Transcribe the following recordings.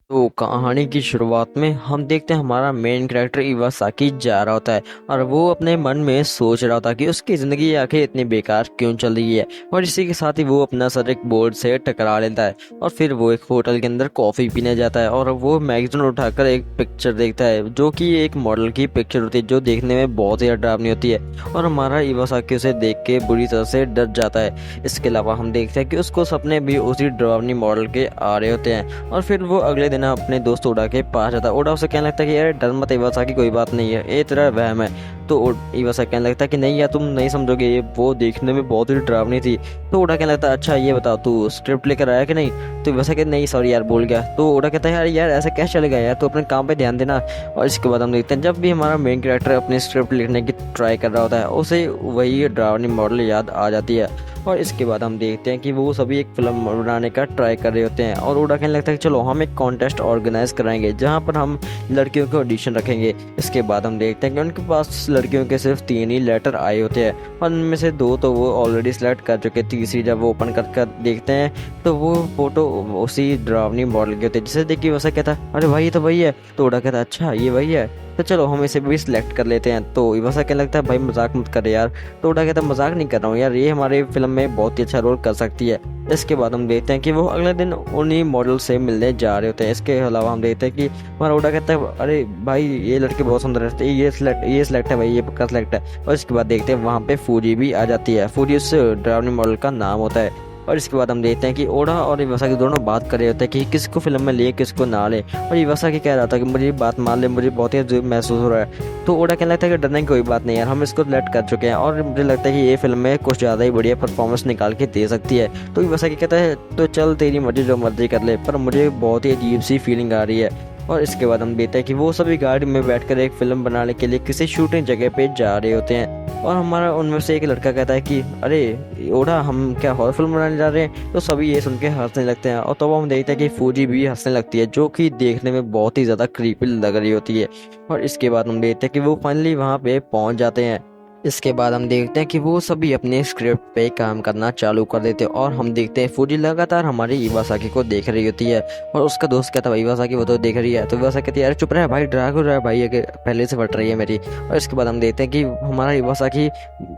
तो कहानी की शुरुआत में हम देखते हैं हमारा मेन कैरेक्टर इवासाकी जा रहा होता है और वो अपने मन में सोच रहा होता कि उसकी ज़िंदगी आखिर इतनी बेकार क्यों चल रही है। और इसी के साथ ही वो अपना सर एक बोर्ड से टकरा लेता है और फिर वो एक होटल के अंदर कॉफ़ी पीने जाता है और वो मैगजीन उठाकर एक पिक्चर देखता है जो कि एक मॉडल की पिक्चर होती है जो देखने में बहुत ही डरावनी होती है। और हमारा इवासाकी उसे देख के बुरी तरह से डर जाता है। इसके अलावा हम देखते हैं कि उसको सपने भी उसी डरावनी मॉडल के आ रहे होते हैं। और फिर वो अगले दिन अपने दोस्त ओडा के पास जाता है। ओडा उसे कहने लगता है कि यार डर मत इवासाकी, कोई बात नहीं है, ये तेरा वहम है। तो इवासाकी कहने लगता है कि नहीं यार तुम नहीं समझोगे, ये वो देखने में बहुत ही डरावनी थी। तो ओडा कहने लगता है अच्छा ये बताओ तू स्क्रिप्ट लेकर आया कि नहीं। तो इवासाकी नहीं सॉरी यार भूल गया। तो ओडा कहता है यार यार ऐसे कैसे चलेगा यार, तो अपने काम पे ध्यान देना। और इसके बाद हम देखते हैं जब भी हमारा मेन कैरेक्टर अपनी स्क्रिप्ट लिखने की ट्राई कर रहा होता है उसे वही डरावनी मॉडल याद आ जाती है। और इसके बाद हम देखते हैं कि वो सभी एक फिल्म बनाने का ट्राई कर रहे होते हैं और ओडा कहने लगता है कि चलो हम एक कॉन्टेस्ट ऑर्गेनाइज कराएंगे जहां पर हम लड़कियों के ऑडिशन रखेंगे। इसके बाद हम देखते हैं कि उनके पास लड़कियों के सिर्फ 3 ही लेटर आए होते हैं और उनमें से 2 तो वो ऑलरेडी सेलेक्ट कर चुके। तीसरी जब वो ओपन कर देखते हैं तो वो फोटो उसी डरावनी मॉडल की होती है जिसे देख के वैसा कहता है अरे भाई ये तो वही है। तो ओडा कहता है अच्छा ये वही है, तो चलो हम इसे भी सिलेक्ट कर लेते हैं। तो इवासा कहने लगता है भाई मजाक मत कर यार। तो ओडा कहता है मजाक नहीं कर रहा हूँ यार, ये हमारे फिल्म में बहुत ही अच्छा रोल कर सकती है। इसके बाद हम देखते हैं कि वो अगले दिन उन्हीं मॉडल से मिलने जा रहे होते हैं। इसके अलावा हम देखते हैं कि हमारा ओडा कहता है अरे भाई ये लड़के बहुत सुंदर रहते हैं, ये सिलेक्ट है भाई, ये पक्का सिलेक्ट है। और इसके बाद देखते हैं वहाँ पे फूजी भी आ जाती है। फूजी उस ड्राइवनी मॉडल का नाम होता है। और इसके बाद हम देखते हैं कि ओडा और इवासाकी दोनों बात कर रहे होते हैं कि किसको फिल्म में ले किसको ना ले। और इवासाकी कह रहा था कि मुझे बात मान ले, मुझे बहुत ही अजीब महसूस हो रहा है। तो ओडा कहने लगता है कि डरने की कोई बात नहीं यार, हम इसको सिलेक्ट कर चुके हैं और मुझे लगता है कि ये फिल्म में कुछ ज़्यादा ही बढ़िया परफॉर्मेंस निकाल के दे सकती है। तो इवासाकी कहता है तो चल तेरी मर्जी जो मर्जी कर ले, पर मुझे बहुत ही अजीब सी फीलिंग आ रही है। और इसके बाद हम देखते हैं कि वो सभी गाड़ी में बैठकर एक फिल्म बनाने के लिए किसी शूटिंग जगह पे जा रहे होते हैं। और हमारा उनमें से एक लड़का कहता है कि अरे ओडा हम क्या हॉरर फिल्म बनाने जा रहे हैं। तो सभी ये सुन के हंसने लगते हैं और तो हम देखते हैं कि फूजी भी हंसने लगती है जो कि देखने में बहुत ही ज़्यादा क्रीपी लग रही होती है। और इसके बाद हम देखते हैं कि वो फाइनली वहाँ पे पहुँच जाते हैं। इसके बाद हम देखते हैं कि वो सभी अपने स्क्रिप्ट पे काम करना चालू कर देते हैं और हम देखते हैं फूजी लगातार हमारी इवासाकी को देख रही होती है। और उसका दोस्त कहता है भाई इवासाकी वो तो देख रही है। तो इवासाकी कहती है यार चुप रहा है भाई, डरा क्यों रहा है भाई, ये पहले से फट रही है मेरी। और इसके बाद हम देखते हैं कि हमारा इवासाकी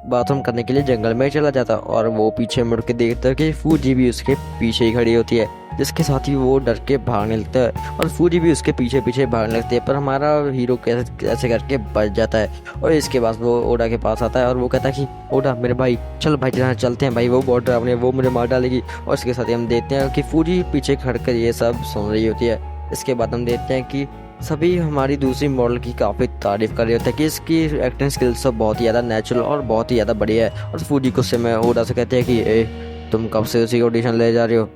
बाथरूम करने के लिए जंगल में चला जाता है और वो पीछे मुड़ के देखता है कि फूजी भी उसके पीछे ही खड़ी होती है, जिसके साथ ही वो डर के भागने लगता है और फूजी भी उसके पीछे पीछे भागने लगती है। पर हमारा हीरो कैसे ऐसे करके बच जाता है। और इसके बाद वो ओडा के पास आता है और वो कहता है कि ओडा मेरे भाई चल भाई जहाँ चलते हैं भाई, वो बहुत डरावनी है, वो मुझे मार डालेगी। और इसके साथ ही हम देखते हैं कि फूजी पीछे खड़ कर ये सब सुन रही होती है। इसके बाद हम देखते हैं कि सभी हमारी दूसरी मॉडल की काफ़ी तारीफ कर रहे होते हैं कि इसकी एक्टिंग स्किल्स तो बहुत ही ज़्यादा नेचुरल और बहुत ही ज़्यादा बढ़िया है। और फूजी गुस्से में ओडा से कहते हैं कि ए तुम कब से उसी ऑडिशन ले जा रहे हो,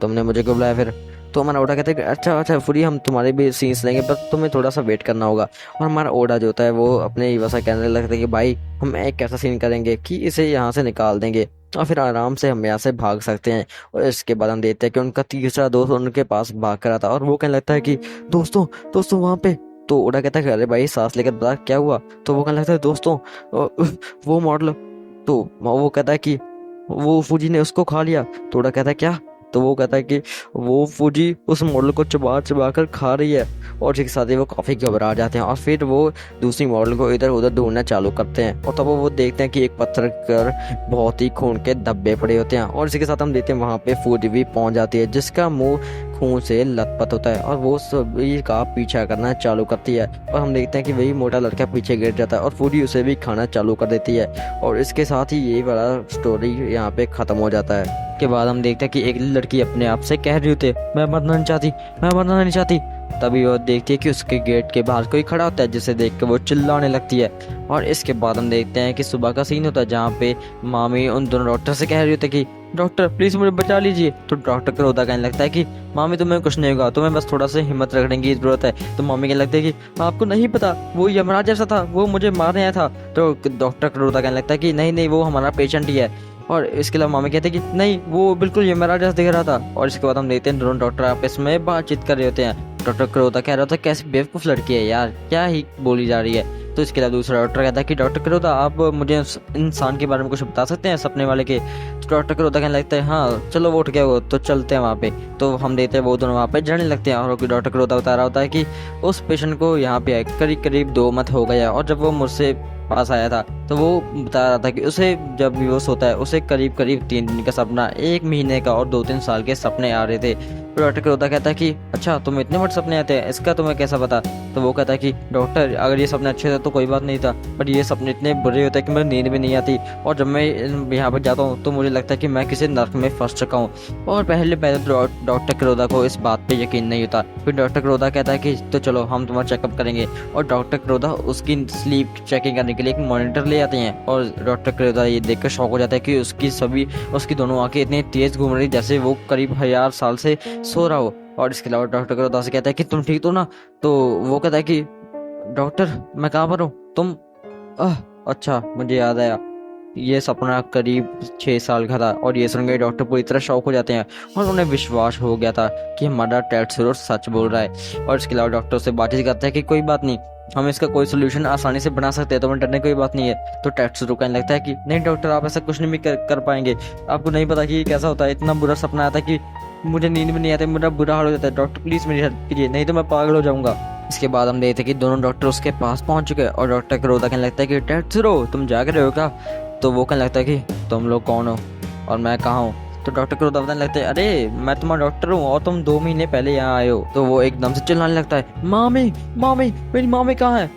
तुमने मुझे क्यों बुलाया फिर। तो हमारा ओडा कहता है कि अच्छा अच्छा फूडी हम तुम्हारे भी सीन्स लेंगे पर तुम्हें थोड़ा सा वेट करना होगा। और हमारा ओडा जो होता है वो अपने इवासा कहने लगता है कि भाई हम एक ऐसा सीन करेंगे कि इसे यहाँ से निकाल देंगे और फिर आराम से हम यहाँ से भाग सकते हैं। और इसके बाद हम देखते हैं कि उनका तीसरा दोस्त उनके पास भाग कर आता है और वो कहने लगता है कि दोस्तों दोस्तों वहाँ पे। तो ओडा कहता है कि अरे भाई सांस लेकर बता क्या हुआ। तो वो कहने लगता है दोस्तों वो मॉडल। तो वो कहता है कि वो फूजी ने उसको खा लिया। तो ओडा कहता है क्या। तो वो कहता है कि वो फूजी उस मॉडल को चबा चबा कर खा रही है। और इसके साथ ही वो काफ़ी घबरा जाते हैं और फिर वो दूसरी मॉडल को इधर उधर ढूंढना चालू करते हैं। और तब वो देखते हैं कि एक पत्थर पर बहुत ही खून के धब्बे पड़े होते हैं। और इसी के साथ हम देखते हैं वहाँ पे फूजी भी पहुँच जाती है जिसका मुंह खून से लथपथ होता है और वो सभी का पीछा करना चालू करती है। और हम देखते हैं कि वही मोटा लड़का पीछे गिर जाता है और फूडी उसे भी खाना चालू कर देती है। और इसके साथ ही ये वाला स्टोरी यहाँ पे ख़त्म हो जाता है। के बाद हम देखते हैं कि एक लड़की अपने आप से कह रही होती है मैं मरना नहीं चाहती, मैं मरना नहीं चाहती। तभी वो देखती है कि उसके गेट के बाहर कोई खड़ा होता है जिसे देख कर वो चिल्लाने लगती है। और इसके बाद हम देखते हैं कि सुबह का सीन होता है जहाँ पे मामी उन दोनों डॉक्टर से कह रही होती है कि डॉक्टर प्लीज़ मुझे बचा लीजिए। तो डॉक्टर को रोता कहने लगता है कि मामी तुम्हें कुछ नहीं होगा, तुम्हें बस थोड़ा सा हिम्मत रखने की ज़रूरत है। तो मामी कहने लगती है कि आपको नहीं पता वो यमराज जैसा था, वो मुझे मारने आया था। तो डॉक्टर को रोता कहने लगता है कि नहीं नहीं वो हमारा पेशेंट ही है। और इसके अलावा मामी कहते हैं कि नहीं वो बिल्कुल यमराज जैसा दिख रहा था। और इसके बाद हम देखते हैं दोनों डॉक्टर आपस में बातचीत कर रहे होते हैं। डॉक्टर क्रोधा कह रहा था कैसी बेवकूफ़ लड़की है यार, क्या ही बोली जा रही है। तो इसके अलावा दूसरा डॉक्टर कहता है कि डॉक्टर करोदा आप मुझे उस इंसान के बारे में कुछ बता सकते हैं सपने वाले के। तो डॉक्टर करोदा कहने लगता है हाँ चलो वो उठ गया वो, तो चलते हैं वहाँ पे। तो हम देखते हैं वो दोनों वहाँ पे जाने लगते हैं और डॉक्टर करोदा बता रहा होता है कि उस पेशेंट को यहाँ पे करीब करीब 2 मंथ हो गया, और जब वो मुझसे पास आया था तो वो बता रहा था कि उसे जब भी वो सोता है उसे करीब करीब 3 दिन का सपना, 1 महीने का और 2-3 साल के सपने आ रहे थे। तो डॉक्टर करोदा कहता है कि अच्छा तुम्हें इतने बड़े सपने आते हैं, इसका तुम्हें कैसा पता। तो वो कहता है कि डॉक्टर अगर ये सपने अच्छे थे तो कोई बात नहीं था, बट ये सपने इतने बुरे होते हैं कि मुझे नींद भी नहीं आती, और जब मैं यहाँ पर जाता हूँ तो मुझे लगता है कि मैं किसी नर्क में फंस चुका हूँ। और पहले तो डॉक्टर करोदा को इस बात पे यकीन नहीं होता। फिर डॉक्टर करोदा कहता है कि तो चलो हम तुम्हारा चेकअप करेंगे, और डॉक्टर करोदा उसकी स्लीप चेकिंग करने के लिए एक मॉनिटर ले आते हैं। और डॉक्टर करोदा ये देखकर शॉक हो जाता है कि उसकी दोनों आंखें इतनी तेज घूम रही जैसे वो करीब 1000 साल से सो रहा हो। और इसके अलावा डॉक्टर करोदा से कहता है कि तुम ठीक तो ना। तो वो कहता है कि डॉक्टर मैं कहाँ पर हूँ, तुम अच्छा मुझे याद आया, ये सपना करीब 6 साल का था। और ये सुन के डॉक्टर पूरी तरह शॉक हो जाते हैं और उन्हें विश्वास हो गया था कि हमारा टेट्सुरो सच बोल रहा है। और इसके अलावा डॉक्टर से बातचीत करता है कि कोई बात नहीं, हम इसका कोई सोल्यूशन आसानी से बना सकते हैं, तो हमें डरने की कोई बात नहीं है। तो टेट्सुरो कहने लगता है कि नहीं डॉक्टर आप ऐसा कुछ नहीं भी कर पाएंगे, आपको नहीं पता कि ये कैसा होता है, इतना बुरा सपना आता है कि मुझे नींद भी नहीं आती, मेरा बुरा हाल हो जाता है, डॉक्टर प्लीज मेरी हेल्प कीजिए नहीं तो मैं पागल हो जाऊंगा। इसके बाद हम देखते हैं कि दोनों डॉक्टर उसके पास पहुंच चुके हैं और डॉक्टर करोदा कहने लगता है कि टेट्सुरो तुम जाग रहे हो क्या। तो वो कहने लगता है कि तुम लोग कौन हो और मैं कहाँ हूँ। तो डॉक्टर करोदा बताने लगता है अरे मैं तुम्हारा डॉक्टर हूँ और तुम 2 महीने पहले यहाँ आए हो। तो वो एकदम से चिल्लाने लगता है मामी मामी मेरी मामी कहाँ है।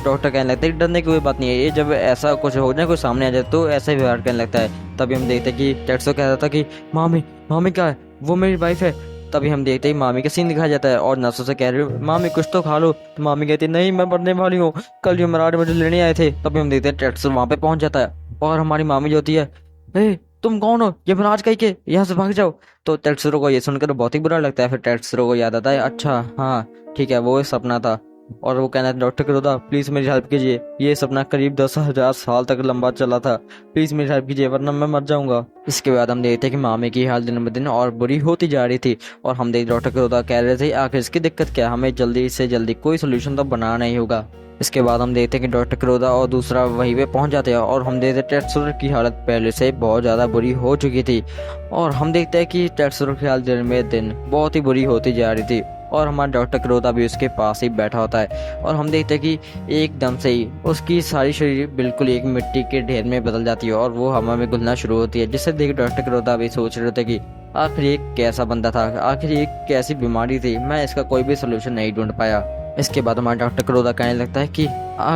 डॉक्टर कहने लगता है डरने की कोई बात नहीं है, ये जब ऐसा कुछ हो जाए कोई सामने आ जाए तो ऐसा ही व्यवहार करने लगता है। तभी हम देखते हैं कि टेट्सुरो कह रहा था कि मामी मामी क्या है, वो मेरी वाइफ है। तभी हम देखते ही मामी का सीन दिखाया जाता है और नर्सों से कह रही हो मामी कुछ तो खा लो। तो मामी कहती है नहीं मैं मरने वाली हूँ, कल युवराज मुझे लेने आए थे। तभी हम देखते हैं टेट्सुरो वहाँ पे पहुंच जाता है और हमारी मामी जो होती है ए तुम कौन हो, युवराज कह के यहाँ से भाग जाओ। तो टेट्सुरो को ये सुनकर बहुत ही बुरा लगता है। फिर टेट्सुरो को याद आता है अच्छा हाँ ठीक है वो सपना था। और वो कहना है डॉक्टर करोदा प्लीज मेरी हेल्प कीजिए, ये सपना करीब 10,000 साल तक लंबा चला था, प्लीज मेरी हेल्प कीजिए वरना मैं मर जाऊंगा। इसके बाद हम देखते हैं कि मामी की हाल दिन ब दिन और बुरी होती जा रही थी और हम देख डॉक्टर करोदा कह रहे थे आखिर इसकी दिक्कत क्या, हमें जल्दी से जल्दी कोई सोल्यूशन तो बनाना ही होगा। इसके बाद हम देखते हैं कि डॉक्टर करोदा और दूसरा वहीं पे पहुंच जाते हैं और हम देखते हैं टेट्सुरो की हालत पहले से बहुत ज़्यादा बुरी हो चुकी थी। और हम देखते हैं कि टेट्सुरो की हालत दिन में दिन बहुत ही बुरी होती जा रही थी और हमारा डॉक्टर करोदा भी उसके पास ही बैठा होता है। और हम देखते हैं कि एकदम से ही उसकी सारी शरीर बिल्कुल एक मिट्टी के ढेर में बदल जाती है और वो हवा में घुलना शुरू होती है, जिससे देख डॉक्टर करोदा भी सोच रहे थे कि आखिर ये कैसा बंदा था, आखिर ये कैसी बीमारी थी, मैं इसका कोई भी सोल्यूशन नहीं ढूंढ पाया। इसके बाद हमारा डॉक्टर करोदा कहने लगता है कि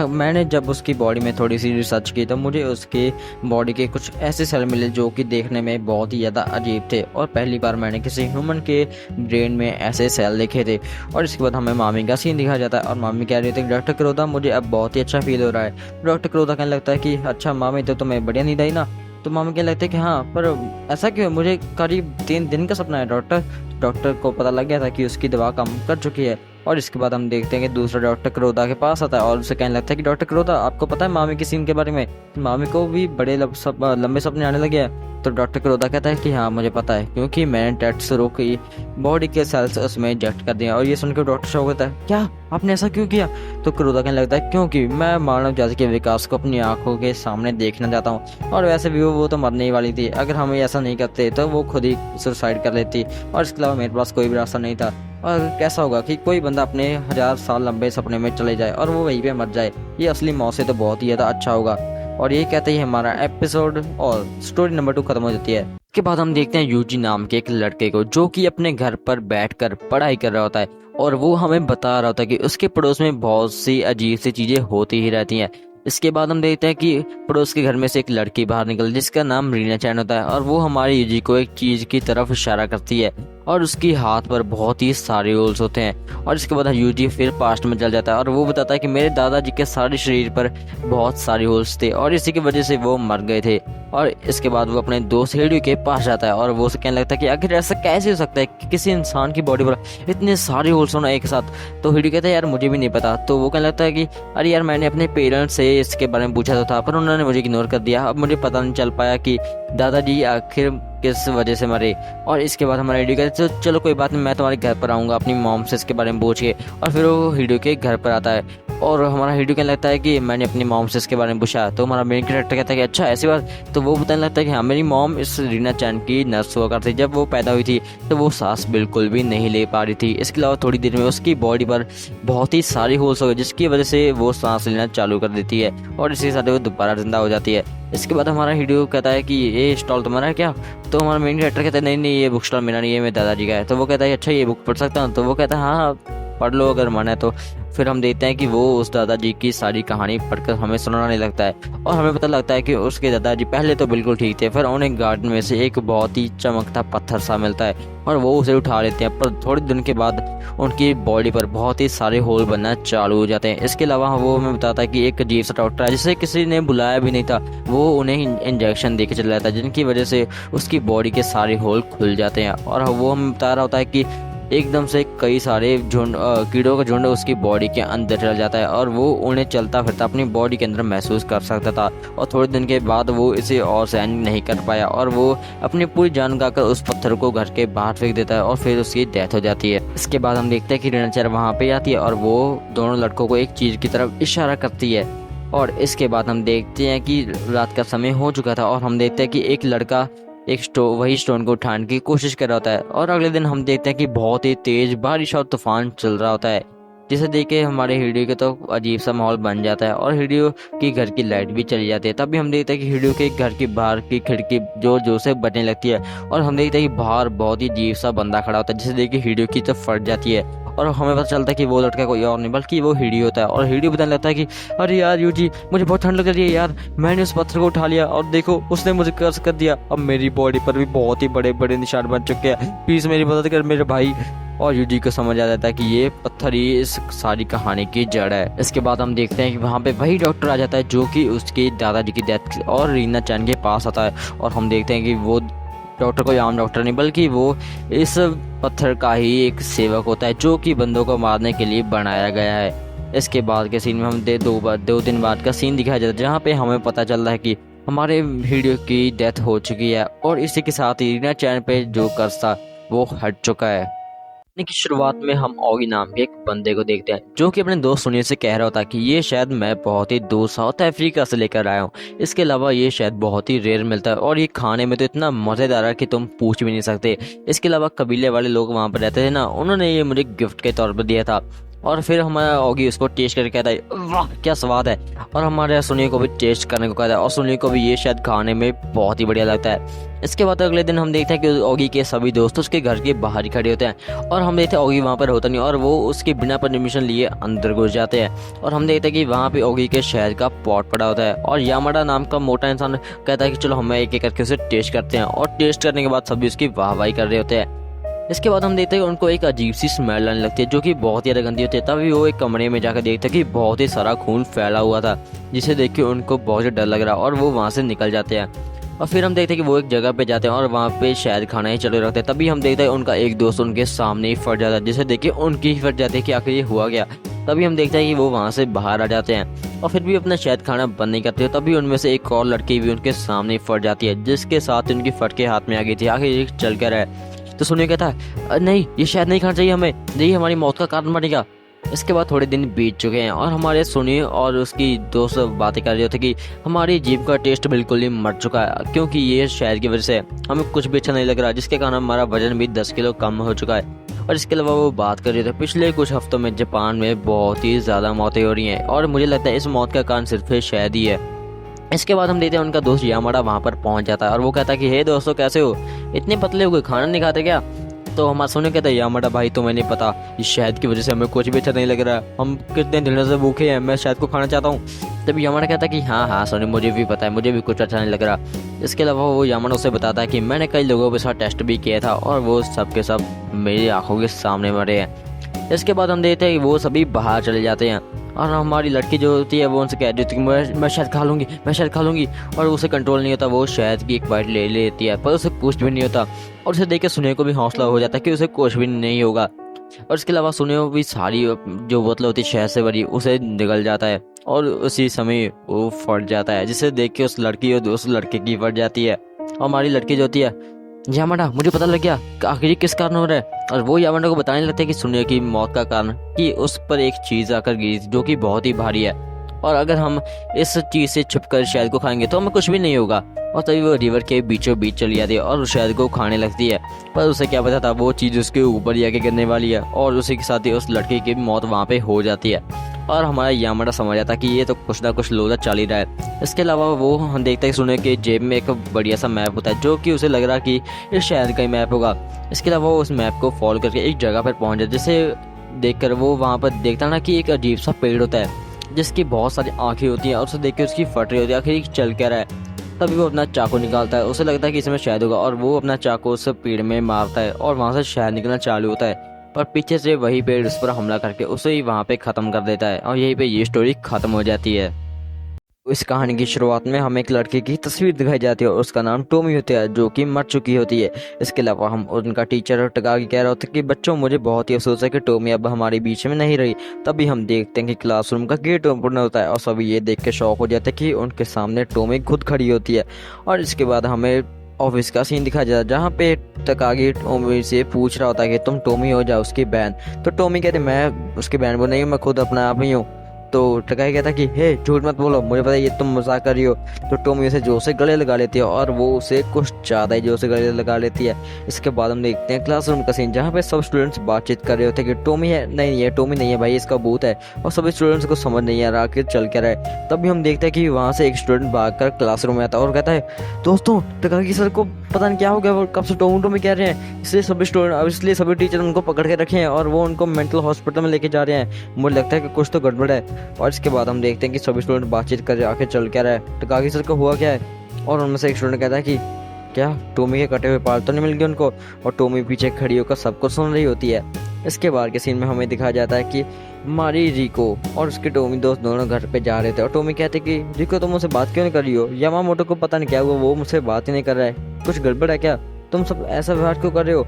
मैंने जब उसकी बॉडी में थोड़ी सी रिसर्च की तो मुझे उसके बॉडी के कुछ ऐसे सेल मिले जो कि देखने में बहुत ही ज़्यादा अजीब थे और पहली बार मैंने किसी ह्यूमन के ब्रेन में ऐसे सेल देखे थे। और इसके बाद हमें मामी का सीन दिखाया जाता है और मामी कह रही थी डॉक्टर करोदा मुझे अब बहुत ही अच्छा फील हो रहा है। डॉक्टर करोदा कहने लगता है कि अच्छा मामी तो तुम्हें बढ़िया नींद आई ना। तो मामी कहने लगते हैं कि हाँ पर ऐसा क्यों, मुझे करीब 3 दिन का सपना है डॉक्टर। डॉक्टर को पता लग गया था कि उसकी दवा काम कर चुकी है। और इसके बाद हम देखते हैं कि दूसरा डॉक्टर करोदा के पास आता है और उसे कहने लगता है कि डॉक्टर करोदा आपको पता है मामी की सीन के बारे में, मामी को भी बड़े लंबे सपने आने लगे हैं। तो डॉक्टर करोदा कहता है कि हाँ मुझे पता है क्योंकि मैंने टेट्सुरो की बॉडी के सेल्स उसमें इंजेक्ट कर दिया। और ये सुनकर डॉक्टर शॉक होता है क्या आपने ऐसा क्यों किया। तो करोदा कहने लगता है क्योंकि मैं मानव जाति के विकास को अपनी आंखों के सामने देखना चाहता हूँ और वैसे भी वो तो मरने ही वाली थी, अगर हम ऐसा नहीं करते तो वो खुद ही सुसाइड कर लेती और इसके अलावा मेरे पास कोई भी रास्ता नहीं था। और कैसा होगा कि कोई बंदा अपने 1000 साल लंबे सपने में चले जाए और वो वहीं पे मर जाए, ये असली मौत से तो बहुत ही ज़्यादा अच्छा होगा। और ये कहते ही हमारा एपिसोड और स्टोरी नंबर 2 खत्म हो जाती है। इसके बाद हम देखते हैं यूजी नाम के एक लड़के को जो कि अपने घर पर बैठकर पढ़ाई कर रहा होता है और वो हमें बता रहा होता है कि उसके पड़ोस में बहुत सी अजीब सी चीजें होती ही रहती हैं। इसके बाद हम देखते हैं कि पड़ोस के घर में से एक लड़की बाहर निकल जिसका नाम रीना चैन होता है और वो हमारे यूजी को एक चीज की तरफ इशारा करती है और उसकी हाथ पर बहुत ही सारे होल्स होते हैं। और इसके बाद यूजी फिर पास्ट में चल जाता है और वो बताता है कि मेरे दादाजी के सारे शरीर पर बहुत सारे होल्स थे और इसी की वजह से वो मर गए थे। और इसके बाद वो अपने दोस्त हेडियो के पास जाता है और वो उसे कहने लगता है कि आखिर ऐसा कैसे हो सकता है कि किसी इंसान की बॉडी पर इतने सारे होल्स होना एक साथ। तो हेडियो कहता है यार मुझे भी नहीं पता। तो वो कहने लगता है कि अरे यार मैंने अपने पेरेंट्स से इसके बारे में पूछा तो था पर उन्होंने मुझे इग्नोर कर दिया, अब मुझे पता नहीं चल पाया कि दादाजी आखिर किस वजह से मरे। और इसके बाद हमारा हिडियो कहता है चलो कोई बात नहीं मैं तुम्हारे घर पर आऊँगा अपनी मॉम से इसके बारे में पूछ के। और फिर वो हिडियो के घर पर आता है और हमारा हीरो कहने लगता है कि मैंने अपनी मॉम से इसके बारे में पूछा। तो हमारा मेन कैरेक्टर कहता है कि अच्छा ऐसी बात। तो वो बताने लगता है कि हाँ, मेरी मॉम इस रीना चैन की नर्स हुआ करती। जब वो पैदा हुई थी तो वो सांस बिल्कुल भी नहीं ले पा रही थी। इसके अलावा थोड़ी देर में उसकी बॉडी पर बहुत ही सारी होल्स हो गए, जिसकी वजह से वो सांस लेना चालू कर देती है और इसी के साथ वो दोबारा जिंदा हो जाती है। इसके बाद हमारा हीरो कहता है कि ये स्टॉल तुम्हारा है क्या? तो हमारा मेन कैरेक्टर कहता है नहीं नहीं, ये बुक स्टॉल मेरा नहीं है, मेरे दादाजी का है। तो वो कहता है अच्छा ये बुक पढ़ सकता हूँ? तो वो कहता है हाँ पढ़ लो अगर मन है तो। फिर हम देखते हैं कि वो उस दादाजी की सारी कहानी पढ़कर हमें सुनाने लगता है और हमें पता लगता है कि उसके दादाजी पहले तो बिल्कुल ठीक थे, फिर उन्हें गार्डन में से एक बहुत ही चमकता पत्थर सा मिलता है और वो उसे उठा लेते हैं। पर थोड़े दिन के बाद उनकी बॉडी पर बहुत ही सारे होल बनना चालू हो जाते हैं। इसके अलावा वो हमें बताता है कि एक अजीब सा डॉक्टर है जिसे किसी ने बुलाया भी नहीं था, वो उन्हें इंजेक्शन देके चला जाता है, जिनकी वजह से उसकी बॉडी के सारे होल खुल जाते हैं। और वो हमें बता रहा होता है कि एकदम से कई सारे झुंड कीड़ों का झुंड उसकी बॉडी के अंदर चल जाता है और वो उन्हें चलता फिरता अपनी बॉडी के अंदर महसूस कर सकता था। और थोड़े दिन के बाद वो इसे और सहन नहीं कर पाया और वो अपनी पूरी जान लगाकर उस पत्थर को घर के बाहर फेंक देता है और फिर उसकी डेथ हो जाती है। इसके बाद हम देखते हैं कि रीना चैन वहाँ पे आती है और वो दोनों लड़कों को एक चीज़ की तरफ इशारा करती है। और इसके बाद हम देखते हैं कि रात का समय हो चुका था और हम देखते हैं कि एक लड़का वही स्टोन को उठाने की कोशिश कर रहा होता है। और अगले दिन हम देखते हैं कि बहुत ही तेज बारिश और तूफान चल रहा होता है, जिसे देख के हमारे हीरो के तो अजीब सा माहौल बन जाता है और हीरो की घर की लाइट भी चली जाती है। तभी हम देखते हैं कि हीरो के घर के बाहर की खिड़की जोर जोर से बजने लगती है और हम देखते हैं कि बाहर बहुत ही अजीब सा बंदा खड़ा होता है, जिसे देख के हीरो की तो फट जाती है और हमें पता चलता है कि वो लड़का कोई और नहीं बल्कि वो हीरो होता है। और हीरो बताने लगता है कि अरे यार यूजी, मुझे बहुत ठंड लग रही है यार, मैंने उस पत्थर को उठा लिया और देखो उसने मुझे कर्स कर दिया, अब मेरी बॉडी पर भी बहुत ही बड़े बड़े निशान बन चुके हैं, प्लीज मेरी मदद कर मेरे भाई। और यूजी को समझ आ जाता है कि ये पत्थर ही इस सारी कहानी की जड़ है। इसके बाद हम देखते हैं कि वहाँ पे वही डॉक्टर आ जाता है जो कि उसके दादाजी की डेथ और रीना चैन के पास आता है और हम देखते हैं कि वो डॉक्टर कोई आम डॉक्टर नहीं बल्कि वो इस पत्थर का ही एक सेवक होता है जो कि बंदों को मारने के लिए बनाया गया है। इसके बाद के सीन में हम दो दिन बाद का सीन दिखाया जाता है जहाँ पे हमें पता चल रहा है कि हमारे हीरो की डेथ हो चुकी है और इसी के साथ ही रीना चैन पे जो कर्ज था वो हट चुका है। की शुरुआत में हम ऑगी नाम के एक बंदे को देखते हैं जो कि अपने दोस्त सुनील से कह रहा होता है कि ये शायद मैं बहुत ही दूर साउथ अफ्रीका से लेकर आया हूँ, इसके अलावा ये शायद बहुत ही रेयर मिलता है और ये खाने में तो इतना मजेदार है कि तुम पूछ भी नहीं सकते। इसके अलावा कबीले वाले लोग वहाँ पर रहते थे ना, उन्होंने ये मुझे गिफ्ट के तौर पर दिया था। और फिर हमारा ऑगी उसको टेस्ट करके कहता है वाह क्या स्वाद है, और हमारे सुनील को भी टेस्ट करने को कहता है और सुनील को भी ये शायद खाने में बहुत ही बढ़िया लगता है। इसके बाद अगले दिन हम देखते हैं कि ऑगी के सभी दोस्त उसके घर के बाहर ही खड़े होते हैं और हम देखते हैं ऑगी वहाँ पर होता नहीं और वो उसके बिना परमिशन लिए अंदर घुस जाते हैं। और हम देखते हैं कि वहाँ पे ऑगी के शहद का पॉट पड़ा होता है और यामाडा नाम का मोटा इंसान कहता है कि चलो हम एक एक करके उसे टेस्ट करते हैं और टेस्ट करने के बाद सभी उसकी वाहवाही कर रहे होते हैं। इसके बाद हम देखते हैं उनको एक अजीब सी स्मेल आने लगती है जो कि बहुत ही ज़्यादा गंदी होती है। तभी वो एक कमरे में जाकर देखते हैं कि बहुत ही सारा खून फैला हुआ था, जिसे देख के उनको बहुत ही डर लग रहा है और वो वहाँ से निकल जाते हैं। और फिर हम देखते हैं कि वो एक जगह पे जाते हैं और वहाँ पे शायद खाना ही चले रखते हैं। तभी हम देखते हैं उनका एक दोस्त उनके सामने ही फट जाता है, जिसे देख के उनकी ही फट जाती है कि आखिर ये हुआ गया। तभी हम देखते हैं कि वो वहाँ से बाहर आ जाते हैं और फिर भी अपना शायद खाना बंद नहीं करते। तभी उनमें से एक और लड़की भी उनके सामने ही फट जाती है, जिसके साथ उनकी फट के हाथ में आ गई थी, आखिर ये चल कर है। तो सुनील कहता है नहीं ये शायद नहीं खाना चाहिए हमें, यही हमारी मौत का कारण बनेगा। इसके बाद थोड़े दिन बीत चुके हैं और हमारे सुनील और उसकी दोस्त बातें कर रहे थे कि हमारी जीभ का टेस्ट बिल्कुल ही मर चुका है, क्योंकि ये शहद की वजह से हमें कुछ भी अच्छा नहीं लग रहा, जिसके कारण हमारा वजन भी 10 किलो कम हो चुका है। और इसके अलावा वो बात कर रहे थे पिछले कुछ हफ्तों में जापान में बहुत ही ज़्यादा मौतें हो रही हैं और मुझे लगता है इस मौत का कारण सिर्फ शहद ही है। इसके बाद हम देखते हैं उनका दोस्त यामाडा वहाँ पर पहुँच जाता है और वो कहता है कि हे दोस्तों कैसे हो, इतने पतले हो गए, खाना नहीं खाते क्या? तो हमारा सुने कहता है यामाडा भाई तुम्हें नहीं पता, इस शहद की वजह से हमें कुछ भी अच्छा नहीं लग रहा है, हम कितने दिनों से भूखे हैं, मैं शहद को खाना चाहता हूँ। तभी यामाडा कहता है कि हाँ हाँ सोनी मुझे भी पता है, मुझे भी कुछ अच्छा नहीं लग रहा। इसके अलावा वो यामाडा उसे बताता है कि मैंने कई लोगों के साथ टेस्ट भी किया था और वो सब के सब मेरी आंखों के सामने मरे हैं। इसके बाद हम देखते हैं कि वो सभी बाहर चले जाते हैं और हमारी लड़की जो होती है वो उनसे कह देती है कि मैं शहद खा लूँगी, मैं शहद खा लूँगी, और उसे कंट्रोल नहीं होता, वो शहद की एक बाइट ले लेती है पर उसे कुछ भी नहीं होता। और उसे देख के सुने को भी हौसला हो जाता है कि उसे कुछ भी नहीं होगा। और इसके अलावा सुने भी सारी जो बोतल होती है शहद से भरी उसे निगल जाता है और उसी समय वो फट जाता है, जिसे देख के उस लड़की और उस लड़के की फट जाती है। और हमारी लड़की जो होती है यामाडा, मुझे पता लग गया कि आखिर ये किस कारण हो रहा है। और वो यामाडा को बताने लगते हैं कि सुनिए की मौत का कारण कि उस पर एक चीज आकर गिरी थी जो कि बहुत ही भारी है, और अगर हम इस चीज से छुपकर शहद को खाएंगे तो हमें कुछ भी नहीं होगा। और तभी वो रिवर के बीचों बीच चली जाती है और उस शहद को खाने लगती है। पर उसे क्या पता था वो चीज उसके ऊपर ही आके गिरने वाली है, और उसी के साथ ही उस लड़के की मौत वहाँ पे हो जाती है। और हमारा यामाडा समझ जाता है कि ये तो कुछ ना कुछ लोधा चल ही रहा है। इसके अलावा वो हम देखते हैं सुने कि जेब में एक बढ़िया सा मैप होता है जो कि उसे लग रहा है कि इस शहर का ही मैप होगा। इसके अलावा वो उस मैप को फॉलो करके एक जगह पर पहुंच जाए, जिसे देखकर वो वहाँ पर देखता ना कि एक अजीब सा पेड़ होता है जिसकी बहुत सारी आंखें होती हैं, और उसे देख के उसकी फट रही होती है, आखिर ये चल क्या रहा है। तभी वो अपना चाकू निकालता है, उसे लगता है कि इसमें शहद होगा, और वो अपना चाकू उस पेड़ में मारता है और वहाँ से शहद निकलना चालू होता है। पर पीछे से वही पेड़ उस पर हमला करके उसे ही वहाँ पे खत्म कर देता है, और यहीं पे ये स्टोरी खत्म हो जाती है। इस कहानी की शुरुआत में हमें एक लड़के की तस्वीर दिखाई जाती है और उसका नाम टोमी होता है जो कि मर चुकी होती है। इसके अलावा हम उनका टीचर और टकागी कह रहा होता है कि बच्चों, मुझे बहुत ही अफसोस है कि टोमी अब हमारे बीच में नहीं रही। तभी हम देखते हैं कि क्लासरूम का गेट ओपन होता है और सभी ये देख के शॉक हो जाते हैं कि उनके सामने टोमी खुद खड़ी होती है। और इसके बाद हमें ऑफिस का सीन दिखाया जाता है जहाँ पे टकागी टोमी से पूछ रहा होता है कि तुम टोमी हो जा उसकी बहन। तो टोमी कहते मैं उसकी बहन वो नहीं हूँ, मैं खुद अपना आप ही हूँ। तो टकाई कहता कि हे झूठ मत बोलो, मुझे पता है ये तुम मजाक कर रही हो। तो टोमी उसे जोर से गले लगा लेती है और वो उसे कुछ ज़्यादा ही जोर से गले लगा लेती है। इसके बाद हम देखते हैं क्लासरूम का सीन जहाँ पे सब स्टूडेंट्स बातचीत कर रहे होते हैं कि टोमी है, नहीं ये टोमी नहीं है भाई, इसका भूत है। और सभी स्टूडेंट्स को समझ नहीं आ रहा आखिर चल क्या रहा है। तभी हम देखते हैं कि वहाँ से एक स्टूडेंट भागकर क्लासरूम में आता है और कहता है दोस्तों, टकागी सर को पता नहीं क्या हो गया, वो कब से टोमी टोमी कह रहे हैं, इसलिए सभी टीचर उनको पकड़ के रखे हैं और वो उनको मेंटल हॉस्पिटल में लेके जा रहे हैं। मुझे लगता है कि कुछ तो गड़बड़ है। और इसके बाद हम देखते हैं कि सभी स्टूडेंट बातचीत कर आखिर चल क्या रहा है, टकागी सर को हुआ क्या है। और उनमें से एक स्टूडेंट कहता है कि क्या टोमी के कटे हुए बाल तो नहीं मिल गए उनको। और टोमी पीछे खड़ी होकर सबको सुन रही होती है। इसके बाद के सीन में हमें दिखाया जाता है कि मारी रिको और उसके टोमी दोस्त दोनों घर पे जा रहे थे और टोमी कहते कि रिको तुम मुझसे बात क्यों नहीं कर रही हो, यामामोटो को पता नहीं क्या हुआ, वो मुझसे बात ही नहीं कर रहा है, कुछ गड़बड़ है क्या, तुम सब ऐसा व्यवहार क्यों कर रहे हो।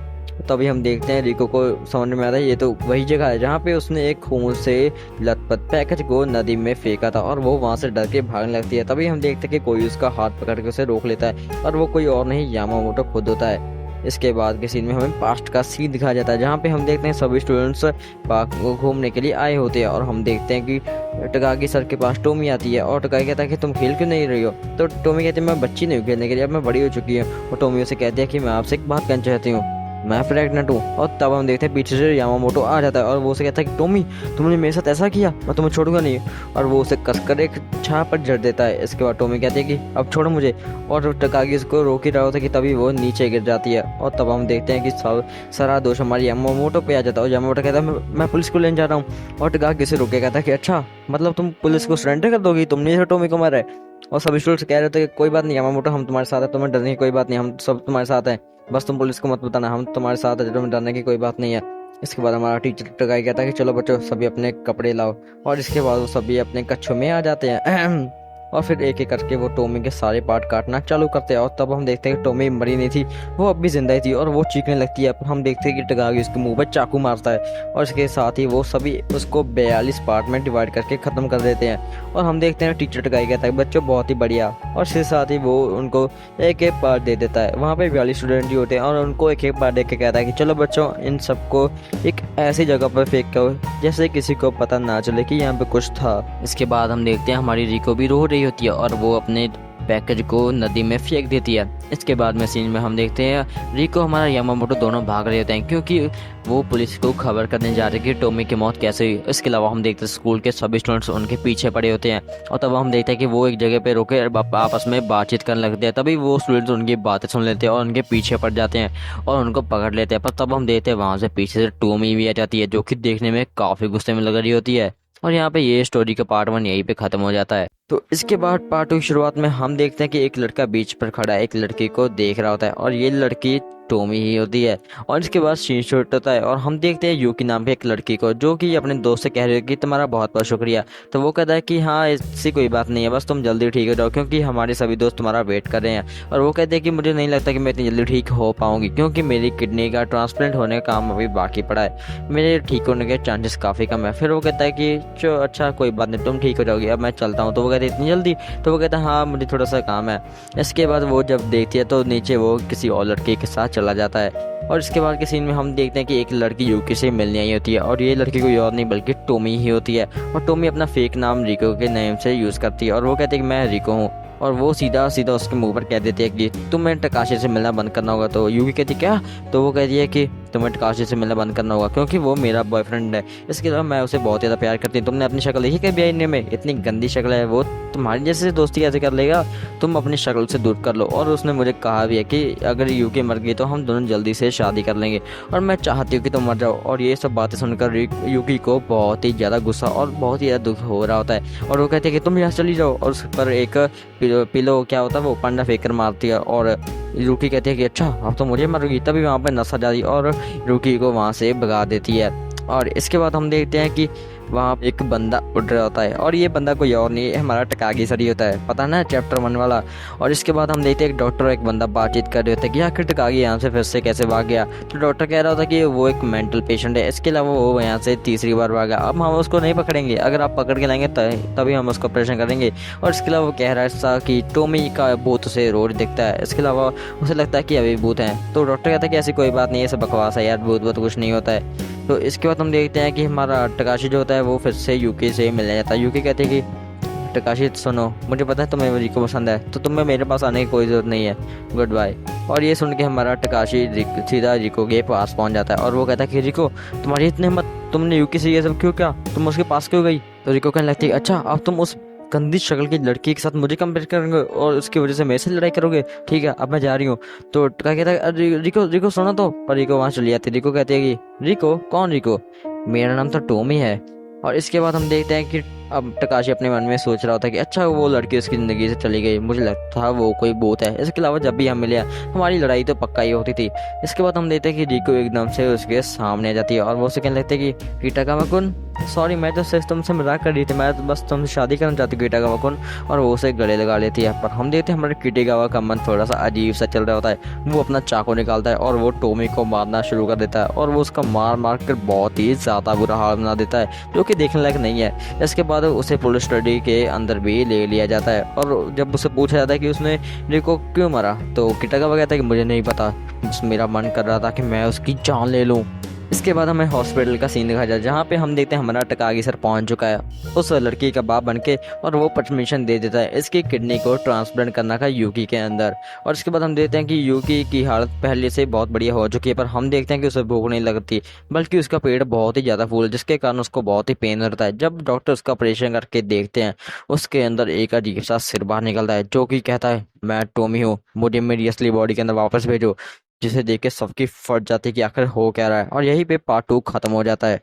तभी हम देखते हैं रिको को समझ में आता है ये तो वही जगह है जहाँ पे उसने एक खून से लथपथ पैकेज को नदी में फेंका था और वो वहाँ से डर के भागने लगती है। तभी हम देखते हैं कि कोई उसका हाथ पकड़ के उसे रोक लेता है और वो कोई और नहीं यामामोटो खुद होता है। इसके बाद के सीन में हमें पास्ट का सीन दिखाया जाता है जहाँ पे हम देखते हैं सभी स्टूडेंट्स पार्क को घूमने के लिए आए होते हैं और हम देखते हैं कि टकागी सर के पास टोमी आती है और टकागी कहता है कि तुम खेल क्यों नहीं रही हो। तो टोमी कहती है मैं बच्ची नहीं हूँ खेलने के लिए, अब मैं बड़ी हो चुकी हूँ। और टोमी उसे कहती है कि मैं आपसे एक बात कहना चाहती हूँ, मैं प्रेग्नेंट हूँ। और तब हम देखते हैं पीछे से यामामोटो आ जाता है और वो उसे कहता है कि टोमी तुमने मेरे साथ ऐसा किया, मैं तुम्हें छोड़ूंगा नहीं। और वो उसे कसकर एक छाप पर जड़ देता है। इसके बाद टोमी कहती है कि अब छोड़ो मुझे, और टकागी उसको रोक ही रहा होता है कि तभी वो नीचे गिर जाती है। और तब हम देखते हैं कि सारा दोष हमारी यामामोटो पे आ जाता है और यामामोटो कहता है मैं पुलिस को लेने जा रहा हूँ। और टकागी उसे रोके कहता है कि अच्छा मतलब तुम पुलिस को सरेंडर कर दोगी, तुमने इसे टोमी को मारा है। और सभी स्टूडेंट्स कह रहे थे कि कोई बात नहीं यामामोटो, हम तुम्हारे साथ है, तुम्हें डरने की कोई बात नहीं, हम सब तुम्हारे साथ हैं, बस तुम पुलिस को मत बताना, हम तुम्हारे साथ है, तुम्हें डरने की कोई बात नहीं है। इसके बाद हमारा टीचर टकाई कहता है कि चलो बच्चों सभी अपने कपड़े लाओ। और इसके बाद वो सभी अपने कच्छों में आ जाते हैं और फिर एक एक करके वो टोमी के सारे पार्ट काटना चालू करते हैं। और तब हम देखते हैं कि टोमी मरी नहीं थी, वो अब भी जिंदा ही थी और वो चीखने लगती है। हम देखते हैं कि टकागी उसके मुंह पर चाकू मारता है और इसके साथ ही वो सभी उसको 42 पार्ट में डिवाइड करके खत्म कर देते हैं। और हम देखते हैं टीचर टकाई कहता है बच्चों बहुत ही बढ़िया, और इसके साथ ही वो उनको एक एक पार्ट दे देता है। वहाँ पे 42 स्टूडेंट ही होते हैं और उनको एक एक पार्ट देख के कहता है कि चलो बच्चों इन सबको एक ऐसी जगह पर फेंक कर जैसे किसी को पता ना चले कि यहाँ पे कुछ था। इसके बाद हम देखते हैं हमारी रिको भी रो रही होती है और वो अपने पैकेज को नदी में फेंक देती है। इसके बाद में सीन में हम देखते हैं रिको हमारा यामामोटो दोनों भाग रहे होते हैं क्योंकि वो पुलिस को खबर करने जा रहे हैं कि टोमी की मौत कैसे हुई। इसके अलावा हम देखते हैं स्कूल के सभी स्टूडेंट्स उनके पीछे पड़े होते हैं और तब हम देखते हैं कि वो एक जगह पे रुके आपस में बातचीत करने लगते हैं। तभी वो स्टूडेंट्स उनकी बातें सुन लेते हैं और उनके पीछे पड़ जाते हैं और उनको पकड़ लेते हैं। पर तब हम देखते हैं वहाँ से पीछे से टोमी भी आ जाती है जो कि देखने में काफ़ी गुस्से में लग रही होती है। और यहाँ पे ये स्टोरी का पार्ट 1 यहीं पे खत्म हो जाता है। तो इसके बाद पार्ट 2 की शुरुआत में हम देखते हैं कि एक लड़का बीच पर खड़ा है, एक लड़की को देख रहा होता है और ये लड़की टोमी ही होती है। और इसके बाद सीन शूट होता है और हम देखते हैं यूकी नाम के एक लड़की को, जो कि अपने दोस्त से कह रही है कि तुम्हारा बहुत बहुत शुक्रिया। तो वो कहता है कि हाँ ऐसी कोई बात नहीं है, बस तुम जल्दी ठीक हो जाओ क्योंकि हमारे सभी दोस्त तुम्हारा वेट कर रहे हैं। और वो कहते हैं कि मुझे नहीं लगता कि मैं इतनी जल्दी ठीक हो पाऊंगी क्योंकि मेरी किडनी का ट्रांसप्लांट होने का काम अभी बाकी पड़ा है, मेरे ठीक होने के चांसेस काफ़ी कम है। फिर वो कहता है कि चलो अच्छा कोई बात नहीं, तुम ठीक हो जाओगी, अब मैं चलता हूँ। तो वो कहते हैं इतनी जल्दी? तो वो कहता है हाँ मुझे थोड़ा सा काम है। इसके बाद वो जब देखती है तो नीचे वो किसी और लड़के के साथ चला जाता है। और इसके बाद के सीन में हम देखते हैं कि एक लड़की यूकी से मिलने आई होती है और ये लड़की कोई और नहीं बल्कि टोमी ही होती है। और टोमी अपना फेक नाम रिको के नेम से यूज़ करती है और वो कहती है कि मैं रिको हूँ। और वो सीधा सीधा उसके मुंह पर कह देती है कि तुम्हें टकाशी से मिलना बंद करना होगा। तो यूकी कहती है क्या? तो वो कहती है कि तुम्हें टकाशी से मिलना बंद करना होगा क्योंकि वो मेरा बॉयफ्रेंड है, इसके अलावा मैं उसे बहुत ज़्यादा प्यार करती हूँ। तुमने अपनी शक्ल देखी कभी आईने में? इतनी गंदी शक्ल है, वो तुम्हारी जैसे दोस्ती कैसे कर लेगा? तुम अपनी शक्ल से दूर कर लो। और उसने मुझे कहा भी है कि अगर यूकी मर गई तो हम दोनों जल्दी से शादी कर लेंगे और मैं चाहती हूँ कि तुम मर जाओ। और ये सब बातें सुनकर यूकी को बहुत ही ज़्यादा गुस्सा और बहुत ही ज़्यादा दुख हो रहा होता है और वो कहते हैं कि तुम यहाँ चली जाओ। और उस पर एक पिलो क्या होता है वो पंडा फेंक कर मारती है और यूकी कहती है कि अच्छा अब तो मुझे मरूंगी। तभी वहाँ पर नशा जाती और यूकी को वहाँ से भगा देती है। और इसके बाद हम देखते हैं कि वहाँ एक बंदा उड़ रहा होता है और ये बंदा कोई और नहीं है, हमारा टकागी सर ही होता है, पता ना चैप्टर 1 वाला। और इसके बाद हम देखते हैं एक डॉक्टर और एक बंदा बातचीत कर रहे होते हैं कि आखिर टकागी यहाँ से फिर से कैसे भाग गया। तो डॉक्टर कह रहा होता है कि वो एक मेंटल पेशेंट है, इसके अलावा वो यहाँ से तीसरी बार भागा, अब हम उसको नहीं पकड़ेंगे, अगर आप पकड़ के लाएंगे तभी हम उसको ऑपरेशन करेंगे। और इसके अलावा वो कह रहा है कि टोमी का भूत उसे रोज दिखता है, इसके अलावा उसे लगता है कि अभी भूत हैं। तो डॉक्टर कहता है कि ऐसी कोई बात नहीं है, सब बकवास है यार, भूत बहुत कुछ नहीं होता है। तो इसके बाद हम देखते हैं कि हमारा टकाशी जो होता है वो फिर से यूकी से मिलने जाता है। यूकी कहते हैं कि टकाशी सुनो, मुझे पता है तुम्हें रिको पसंद है तो तुम्हें मेरे पास आने की कोई ज़रूरत नहीं है, गुड बाय। और ये सुन के हमारा टकाशी सीधा रिको के पास पहुंच जाता है और वो कहता है कि रिको तुम्हारी इतनी हिम्मत, तुमने यूकी से ये सब क्यों किया, तुम उसके पास क्यों गई? तो रिको कहने लगती है अच्छा अब तुम उस गंदी शक्ल की लड़की के साथ मुझे कंपेयर करेंगे और उसकी वजह से मेरे से लड़ाई करोगे, ठीक है अब मैं जा रही हूँ। तो क्या कहता है रिको रिको सुनो तो, पर रिको वहाँ चली जाती है। रिको कहती है कि रिको कौन रिको? मेरा नाम तो टोमी है। और इसके बाद हम देखते हैं कि अब टकाशी अपने मन में सोच रहा होता है कि अच्छा वो लड़की उसकी ज़िंदगी से चली गई, मुझे लगता था वो कोई भूत है, इसके अलावा जब भी हम मिले हमारी लड़ाई तो पक्का ही होती थी। इसके बाद हम देखते हैं कि रिको एकदम से उसके सामने आ जाती है और वो उसे कहने लगते हैं कि कीटागावा-कुन, सॉरी मैं तो सिर्फ तुमसे मजाक कर रही थी, मैं तो बस तुमसे शादी करना चाहती हूँ कीटागावा-कुन। और वो उसे गले लगा लेती है। पर हम देखते हैं हमारे कीटागावा का मन थोड़ा सा अजीब सा चल रहा होता है, वो अपना चाकू निकालता है और वो टोमी को मारना शुरू कर देता है और वो उसका मार मार कर बहुत ही ज़्यादा बुरा हाल बना देता है जो कि देखने लायक नहीं है। इसके बाद उसे पुलिस स्टडी के अंदर भी ले लिया जाता है और जब उसे पूछा जाता है कि उसने रिको क्यों मारा तो कीटागावा कहता है कि मुझे नहीं पता, बस मेरा मन कर रहा था कि मैं उसकी जान ले लूँ। इसके बाद हमें हॉस्पिटल का सीन दिखाया जाए जहाँ पे हम देखते हैं हमारा टकागी सर पहुँच चुका है उस लड़की का बाप बनके और वो परमिशन दे देता है इसकी किडनी को ट्रांसप्लांट करना का यूकी के अंदर। और इसके बाद हम देखते हैं कि यूकी की हालत पहले से बहुत बढ़िया हो चुकी है, पर हम देखते हैं कि उसे भूख नहीं लगती बल्कि उसका पेट बहुत ही ज़्यादा फूल जिसके कारण उसको बहुत ही पेन होता है। जब डॉक्टर उसका ऑपरेशन करके देखते हैं उसके अंदर एक अजीब सा सिर बाहर निकलता है जो कि कहता है मैं टोमी हूँ, मुझे मेरी असली बॉडी के अंदर वापस भेजो। जिसे देख के सबकी फट जाती है कि आखिर हो क्या रहा है। और यहीं पे पार्ट 2 खत्म हो जाता है।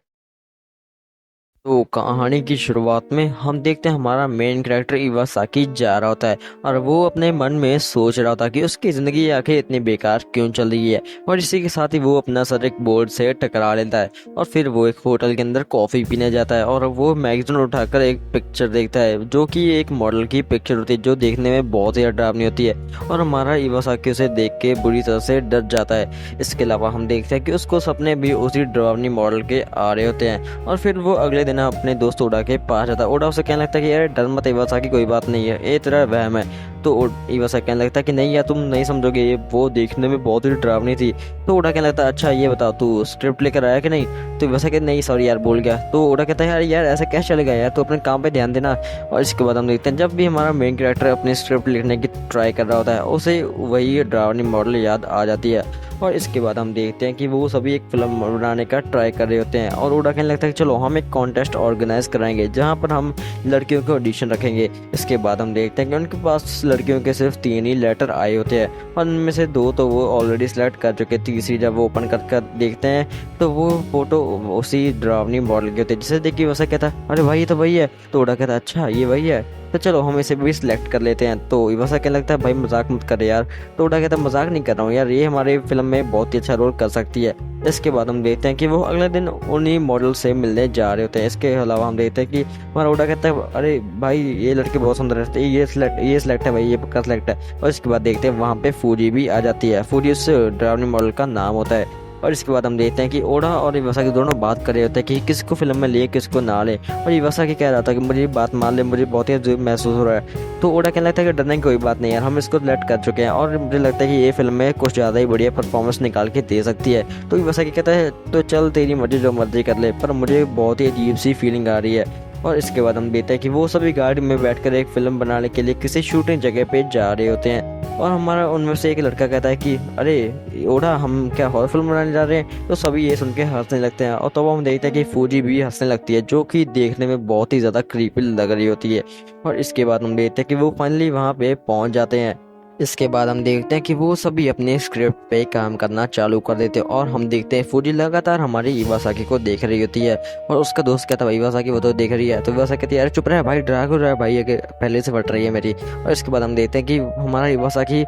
तो कहानी की शुरुआत में हम देखते हैं हमारा मेन कैरेक्टर इवासाकी जा रहा होता है और वो अपने मन में सोच रहा होता कि उसकी ज़िंदगी आखिर इतनी बेकार क्यों चल रही है। और इसी के साथ ही वो अपना सर एक बोर्ड से टकरा लेता है और फिर वो एक होटल के अंदर कॉफ़ी पीने जाता है और वो मैगजीन उठाकर एक पिक्चर देखता है जो कि एक मॉडल की पिक्चर होती है जो देखने में बहुत ही डरावनी होती है और हमारा इवासाकी उसे देख के बुरी तरह से डर जाता है। इसके अलावा हम देखते हैं कि उसको सपने भी उसी डरावनी मॉडल के आ रहे होते हैं और फिर वो अगले दिन अपने दोस्त उड़ा के पास जाता है। उड़ा उसे कहने लगता है कि यार डर मत इवासाकी, कोई बात नहीं है, ये तेरा वहम है। तो इवासाकी कहने लगता है कि नहीं यार तुम नहीं समझोगे, ये वो देखने में बहुत ही डरावनी थी। तो उड़ा कहने लगता है अच्छा ये बताओ तू स्क्रिप्ट लेकर आया कि नहीं? तो इवासाकी नहीं सॉरी यार भूल गया। तो उड़ा कहता है यार यार ऐसा कैसे चलेगा यार, तो अपने काम पे ध्यान देना। और इसके बाद हम देखते हैं जब भी हमारा मेन कैरेक्टर अपनी स्क्रिप्ट लिखने की ट्राई कर रहा होता है उसे वही डरावनी मॉडल याद आ जाती है। और इसके बाद हम देखते हैं कि वो सभी एक फिल्म बनाने का ट्राई कर रहे होते हैं और उड़ा कहने लगता है कि चलो हम एक कॉन्टेस्ट ऑर्गेनाइज कराएंगे जहाँ पर हम लड़कियों के ऑडिशन रखेंगे। इसके बाद हम देखते हैं कि उनके पास लड़कियों के सिर्फ 3 ही लेटर आए होते हैं और उनमें से 2 तो वो ऑलरेडी सिलेक्ट कर चुके। तीसरी जब वो ओपन कर देखते हैं तो वो फोटो उसी डरावनी मॉडल के होते हैं, जिसे देख के वैसा कहता है अरे भाई ये तो वही है। तो ओडा कहता है अच्छा ये वही है, तो चलो हम इसे भी सिलेक्ट कर लेते हैं। तो वैसा कहने लगता है भाई मजाक मत कर यार। तो ओडा कहता है मजाक नहीं कर रहा हूँ यार, ये हमारे फिल्म में बहुत ही अच्छा रोल कर सकती है। इसके बाद हम देखते हैं कि वो अगले दिन उन्हीं मॉडल से मिलने जा रहे होते हैं। इसके अलावा हम देखते हैं कि हमारा ओडा कहता है अरे भाई ये लड़के बहुत सुंदर है, ये सिलेक्ट है भाई, ये पक्का सिलेक्ट है। और इसके बाद देखते हैं वहाँ पे फूजी भी आ जाती है। फूजी उस ड्रावनी मॉडल का नाम होता है। और इसके बाद हम देखते हैं कि ओडा और इवासाकी दोनों बात कर रहे होते हैं कि किसको फिल्म में ले किसको ना ले। और इवासाकी कह रहा था कि मुझे बात मान ले, मुझे बहुत ही अजीब महसूस हो रहा है। तो ओडा कहने लगता है कि डरने की कोई बात नहीं यार, हम इसको सिलेक्ट कर चुके हैं और मुझे लगता है कि ये फिल्म में कुछ ज़्यादा ही बढ़िया परफॉर्मेंस निकाल के दे सकती है। तो इवासाकी कहता है तो चल तेरी मर्जी, जो मर्जी कर ले, पर मुझे बहुत ही अजीब सी फीलिंग आ रही है। और इसके बाद हम देखते हैं कि वो सभी गाड़ी में बैठकर एक फिल्म बनाने के लिए किसी शूटिंग जगह पे जा रहे होते हैं। और हमारा उनमें से एक लड़का कहता है कि अरे ओडा हम क्या हॉरर फिल्म बनाने जा रहे हैं। तो सभी ये सुन के हंसने लगते हैं। और तो हम देखते हैं कि फूजी भी हंसने लगती है, जो कि देखने में बहुत ही ज़्यादा क्रीपी लग रही होती है। और इसके बाद हम देखते हैं कि वो फाइनली वहाँ पे पहुँच जाते हैं। इसके बाद हम देखते हैं कि वो सभी अपने स्क्रिप्ट पे काम करना चालू कर देते हैं। और हम देखते हैं फूजी लगातार हमारी इवासाकी को देख रही होती है। और उसका दोस्त कहता है भाई इवासाकी वो तो देख रही है। तो इवासाकी कहती है यार चुप रहा है भाई, डरा क्यों रहा है भाई, ये पहले से फट रही है मेरी। और इसके बाद हम देखते हैं कि हमारा इवासाकी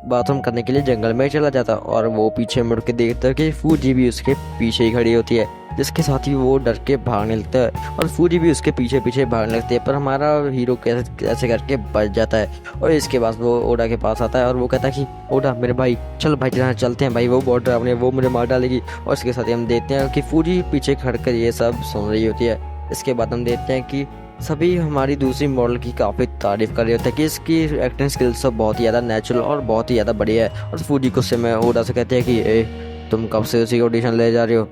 बाथरूम करने के लिए जंगल में चला जाता है। और वो पीछे मुड़ के देखता है कि फूजी भी उसके पीछे ही खड़ी होती है, जिसके साथ ही वो डर के भागने लगता है। और फूजी भी उसके पीछे पीछे भागने लगती है, पर हमारा हीरो कैसे करके बच जाता है। और इसके बाद वो ओडा के पास आता है और वो कहता है कि ओडा मेरे भाई चल भाई जहाँ चलते हैं भाई, वो बहुत डरावनी है, वो मुझे मार डालेगी। और इसके साथ ही हम देखते हैं कि फूजी पीछे खड़ कर ये सब सुन रही होती है। इसके बाद हम देखते हैं कि सभी हमारी दूसरी मॉडल की काफ़ी तारीफ कर रहे होते हैं कि इसकी एक्टिंग स्किल्स तो बहुत ही ज़्यादा नेचुरल और बहुत ही ज़्यादा बढ़िया है। और फूजी गुस्से में ओडा से कहते हैं कि ए तुम कब से उसी ऑडिशन ले जा रहे हो,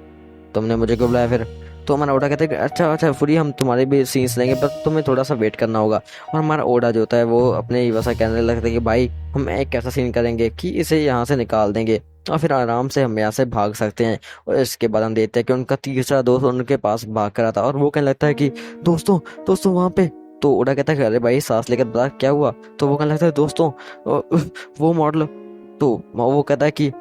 तुमने मुझे क्यों बुलाया फिर। तो हमारा ओडा कहता है कि अच्छा अच्छा फूडी हम तुम्हारे भी सीन्स लेंगे, बस तुम्हें थोड़ा सा वेट करना होगा। और हमारा ओडा जो होता है वो अपने इवासा कहने लगता है कि भाई हम एक ऐसा सीन करेंगे कि इसे यहाँ से निकाल देंगे और फिर आराम से हम यहाँ से भाग सकते हैं। और इसके बाद हम देखते हैं कि उनका तीसरा दोस्त उनके पास भाग कर आता और वो कहने लगता है कि दोस्तों दोस्तों वहाँ पे। तो ओडा कहता है कि अरे भाई सांस लेकर बता क्या हुआ। तो वो कहने लगता है दोस्तों वो मॉडल। तो वो कहता है कि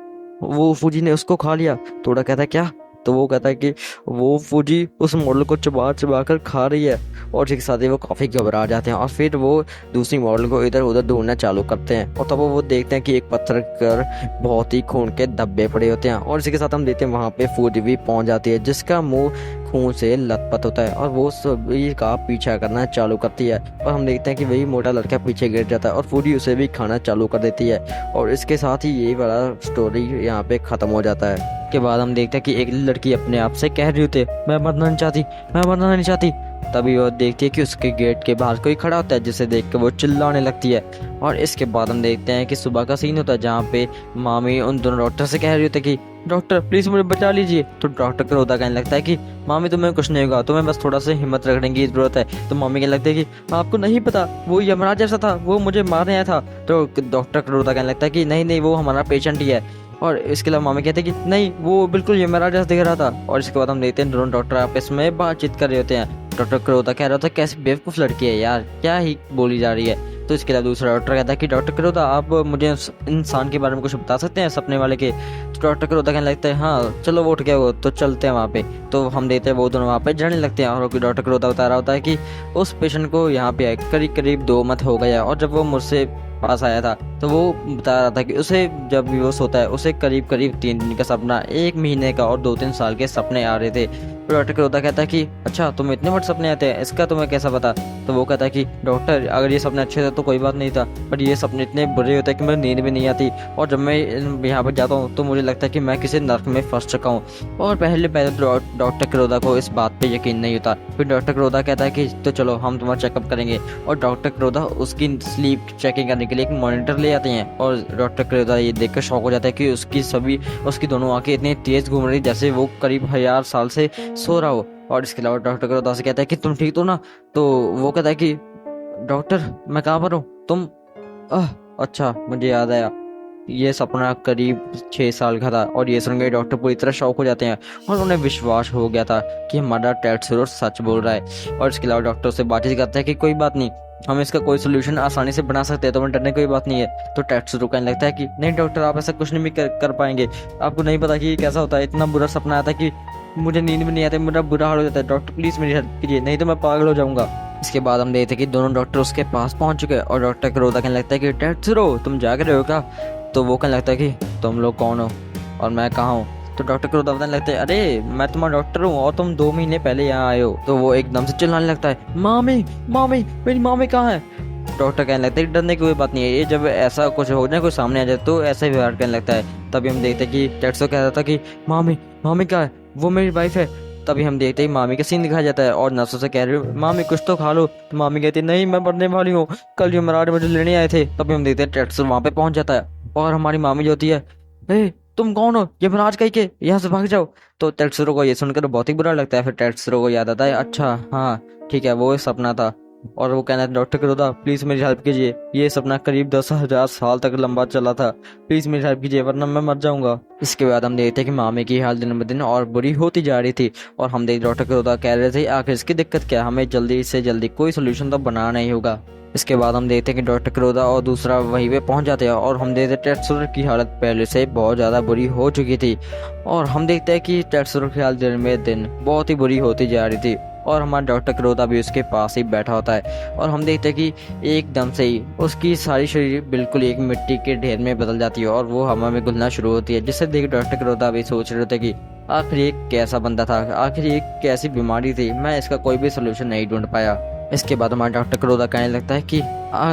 वो फूजी ने उसको खा लिया। तो ओडा कहता है क्या। तो वो कहता है कि वो फूजी उस मॉडल को चबा चबा कर खा रही है। और इसके साथ ही वो काफ़ी घबरा जाते हैं और फिर वो दूसरी मॉडल को इधर उधर ढूंढना चालू करते हैं। और तब वो देखते हैं कि एक पत्थर पर बहुत ही खून के धब्बे पड़े होते हैं। और इसी के साथ हम देखते हैं वहाँ पे फूजी भी पहुँच जाती है, जिसका मुंह खून से लथपथ होता है और वो सभी का पीछा करना चालू करती है। और हम देखते हैं कि वही मोटा लड़का पीछे गिर जाता है और फूजी उसे भी खाना चालू कर देती है। और इसके साथ ही ये वाला स्टोरी यहाँ पे ख़त्म हो जाता है। के बाद हम देखते हैं कि एक लड़की अपने आप से कह रही होती है मैं मरना नहीं चाहती, मैं मरना नहीं चाहती। तभी वो देखती है कि उसके गेट के बाहर कोई खड़ा होता है, जिसे देख कर वो चिल्लाने लगती है। और इसके बाद हम देखते हैं कि सुबह का सीन होता है, जहाँ पे मामी उन दोनों डॉक्टर से कह रही होती है कि डॉक्टर प्लीज़ मुझे बचा लीजिए। तो डॉक्टर को रोता कहने लगता है कि मामी तुम्हें कुछ नहीं होगा, तुम्हें बस थोड़ा सा हिम्मत रखने की ज़रूरत है। तो मामी कहने लगती है कि आपको नहीं पता वो यमराज जैसा था, वो मुझे मारने आया था। तो डॉक्टर को रोता कहने लगता है कि नहीं नहीं वो हमारा पेशेंट ही है। और इसके अलावा मामी कहते हैं कि नहीं वो बिल्कुल यमराज जैसा दिख रहा था। और इसके बाद हम देखते हैं दोनों डॉक्टर आपस में बातचीत कर रहे होते हैं। डॉक्टर करोता कह रहा था कैसी बेवकूफ़ लड़की है यार, क्या ही बोली जा रही है। तो इसके अलावा दूसरा डॉक्टर कहता है कि डॉक्टर करोता आप मुझे इंसान के बारे में कुछ बता सकते हैं सपने वाले के। तो डॉक्टर करोता कहने लगता है हाँ चलो वो उठ गया वो तो चलते हैं वहाँ पे। तो हम देखते हैं वो दोनों वहाँ पे जाने लगते हैं। और डॉक्टर करोता बता रहा होता है कि उस पेशेंट को यहाँ पे करीब करीब 2 मंथ हो गया। और जब वो मुझसे पास आया था तो वो बता रहा था कि उसे जब भी वो सोता है उसे करीब करीब 3 दिन का सपना, 1 महीने का और 2-3 साल के सपने आ रहे थे। तो डॉक्टर करोता कहता है कि अच्छा तुम्हें इतने बड़े सपने आते हैं, इसका तुम्हें कैसा पता। तो वो कहता है कि डॉक्टर अगर ये सपने अच्छे थे तो कोई बात नहीं था, बट ये सपने इतने बुरे होते हैं कि मुझे नींद भी नहीं आती। और जब मैं यहाँ पर जाता हूँ तो मुझे लगता है कि मैं किसी नर्क में फंस चुका हूँ। और पहले डॉक्टर करोता को इस बात पे यकीन नहीं होता। फिर डॉक्टर करोता कहता है कि तो चलो हम तुम्हारा चेकअप करेंगे। और डॉक्टर करोता उसकी स्लीप चेकिंग करने के लिए एक मॉनिटर ले आते हैं। और डॉक्टर करोता ये देखकर शॉक हो जाता है कि उसकी दोनों आंखें इतनी तेज घूम रही जैसे वो करीब 1000 साल से सो रहा हो। और इसके अलावा डॉक्टर करोता से कहता है कि तुम ठीक तो ना। तो वो कहता है कि डॉक्टर मैं कहाँ पर हूँ तुम अच्छा मुझे याद आया, ये सपना करीब 6 साल का था। और ये सुन के डॉक्टर पूरी तरह शॉक हो जाते हैं और उन्हें विश्वास हो गया था कि हमारा टेट्सुरो सच बोल रहा है। और इसके अलावा डॉक्टर से बातचीत करते हैं कि कोई बात नहीं, हम इसका कोई सोल्यूशन आसानी से बना सकते हैं, तो हमें डरने की कोई बात नहीं है। तो टेट्सुरो कहने लगता है कि नहीं डॉक्टर आप ऐसा कुछ नहीं कर पाएंगे, आपको नहीं पता कि ये कैसा होता है, इतना बुरा सपना आता है कि मुझे नींद में नहीं आती, मेरा बुरा हाल हो जाता है, डॉक्टर प्लीज़ मेरी हेल्प कीजिए, नहीं तो मैं पागल हो जाऊंगा। इसके बाद हम देखते हैं कि दोनों डॉक्टर उसके पास पहुंच चुके हैं और डॉक्टर क्रोधा कहने लगता है कि टेट्सुरो तुम जाग रहे हो क्या? तो वो कहने लगता है कि तुम लोग कौन हो और मैं कहाँ हूँ? तो डॉक्टर क्रोधा बताने लगता है अरे मैं तुम्हारा डॉक्टर हूँ और तुम 2 महीने पहले यहाँ आए हो। तो वो एकदम से चिल्लाने लगता है मामी मामी, मेरी मामी कहाँ है? डॉक्टर कहने लगता है कि डरने की कोई बात नहीं है, ये जब ऐसा कुछ हो जाए, कोई सामने आ जाए तो ऐसा ही व्यवहार करने लगता है। तभी हम देखते हैं कि टेट्सो कह रहा था कि मामी मामी क्या है, वो मेरी वाइफ है। तभी हम देखते हैं मामी का सीन दिखाया जाता है और नर्सों से कह रही हो मामी कुछ तो खा लो। तो मामी कहती है नहीं मैं मरने वाली हूँ, कल युवराज मुझे लेने आए थे। तभी हम देखते हैं टेट्सो वहाँ पे पहुंच जाता है और हमारी मामी जो होती है ए तुम कौन हो, युवराज कह के यहाँ से भाग जाओ। तो टेट्सुरो को ये सुनकर बहुत ही बुरा लगता है। फिर टेट्सुरो को याद आता है अच्छा हाँ ठीक है वो सपना था। और वो कहना है डॉक्टर क्रोधा प्लीज मेरी हेल्प कीजिए, ये सपना करीब 10,000 साल तक लंबा चला था, प्लीज मेरी हेल्प कीजिए वरना मैं मर जाऊंगा। इसके बाद हम देखते हैं कि मामी की हाल दिन ब दिन और बुरी होती जा रही थी और हम देख डॉक्टर क्रोधा कह रहे थे आखिर इसकी दिक्कत क्या, हमें जल्दी से जल्दी कोई सोल्यूशन तो बनाना ही होगा। इसके बाद हम देखते हैं कि डॉक्टर क्रोधा और दूसरा वहीं पे पहुंच जाते हैं और हम देखते हैं टेट्सुरो की हालत पहले से बहुत ज़्यादा बुरी हो चुकी थी और हम देखते हैं कि टेट्सुरो की हालत दिन में दिन बहुत ही बुरी होती जा रही थी और हमारा डॉक्टर क्रोधा भी उसके पास ही बैठा होता है और हम देखते हैं कि एकदम से ही उसकी सारी शरीर बिल्कुल एक मिट्टी के ढेर में बदल जाती है और वो हवा में घुलना शुरू होती है, जिससे देख डॉक्टर क्रोधा भी सोच रहे थे कि आखिर ये कैसा बंदा था, आखिर ये कैसी बीमारी थी, मैं इसका कोई भी सोल्यूशन नहीं ढूंढ पाया। इसके बाद हमारा डॉक्टर क्रोधा कहने लगता है कि